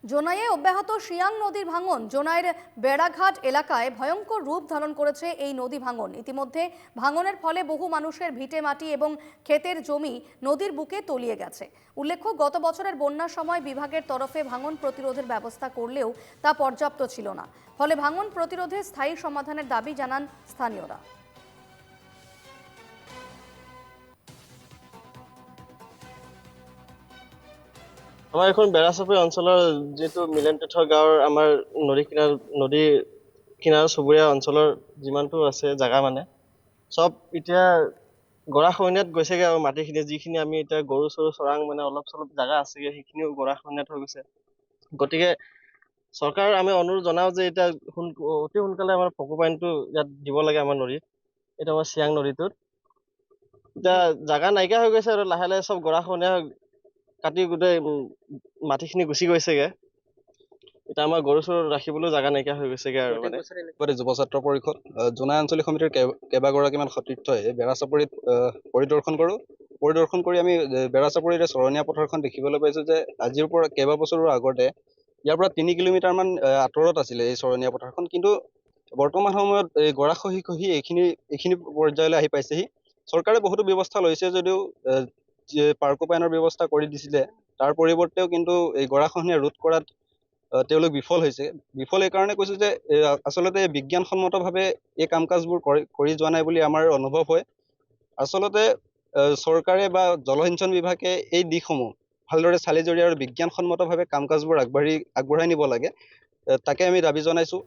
জোনাইয়ে অব্যাহত শিয়াং নদীর ভাঙন। জোনাইয়ের বেড়াঘাট এলাকায় ভয়ঙ্কর রূপ ধারণ করেছে এই নদী ভাঙন। ইতিমধ্যে ভাঙনের ফলে বহু মানুষের ভিটে মাটি এবং ক্ষেতের জমি নদীর বুকে তলিয়ে গেছে। উল্লেখ্য, গত বছরের বন্যার সময় বিভাগের তরফে ভাঙন প্রতিরোধের ব্যবস্থা করলেও তা পর্যাপ্ত ছিল না। ফলে ভাঙন প্রতিরোধে স্থায়ী সমাধানের দাবি জানান স্থানীয়রা। আমাৰ এখন বেৰাচাপৰি অঞ্চলৰ যিটো মিলেনপেথৰ গাঁৱৰ আমাৰ নদী কিনাৰ চুবুৰীয়া অঞ্চলৰ যিমানটো আছে জাগা মানে চব এতিয়া গৰাখহনীয়াত গৈছেগে আৰু মাটিখিনি যিখিনি আমি এতিয়া গৰু চৰু চৰাং মানে অলপ চলপ জাগা আছেগে সেইখিনিও গৰাখহনীয়াত হৈ গৈছে। গতিকে চৰকাৰৰ আমি অনুৰোধ জনাও যে এতিয়া অতি সোনকালে আমাৰ ফকু ইয়াত দিব লাগে আমাৰ নদীত, এইটো আমাৰ চিয়াং নদীটোত। এতিয়া জাগা নাইকিয়া হৈ গৈছে আৰু লাহে লাহে চব গৰাখহনীয়া কাটি গোটেই মাটিখিনি গুচি গৈছেগে। এতিয়া আমাৰ গৰু চৰু ৰাখিবলৈও জাগা নাইকিয়া হৈ গৈছেগে আৰু মানে যুৱ ছাত্ৰ পৰিষদ জোনাই আঞ্চলিক সমিতিৰ কেইবাগৰাকীমান সতীৰ্থই বেৰাচাপৰিত পৰিদৰ্শন কৰি আমি বেৰাচাপৰিৰ চৰণীয়া পথাৰখন দেখিবলৈ পাইছো যে আজিৰ পৰা কেইবা বছৰৰ আগতে ইয়াৰ পৰা 3 কিলোমিটাৰ মান আঁতৰত আছিলে এই চৰণীয়া পথাৰখন, কিন্তু বৰ্তমান সময়ত এই গৰাখহি এইখিনি পৰ্যায়লৈ আহি পাইছেহি। চৰকাৰে বহুতো ব্যৱস্থা লৈছে যদিও পাৰ্কোপাইনৰ ব্যৱস্থা কৰি দিছিলে, তাৰ পৰিৱৰ্তেও কিন্তু এই গৰাখহনীয়া ৰোধ কৰাত তেওঁলোক বিফল হৈছে। বিফল এই কাৰণে কৈছো যে আচলতে বিজ্ঞানসন্মতভাৱে এই কাম কাজবোৰ কৰি যোৱা নাই বুলি আমাৰ অনুভৱ হয়। আচলতে চৰকাৰে বা জলসিঞ্চন বিভাগে এই দিশসমূহ ভালদৰে চালি জৰি আৰু বিজ্ঞানসন্মতভাৱে কাম কাজবোৰ আগবঢ়াই নিব লাগে, তাকে আমি দাবী জনাইছো।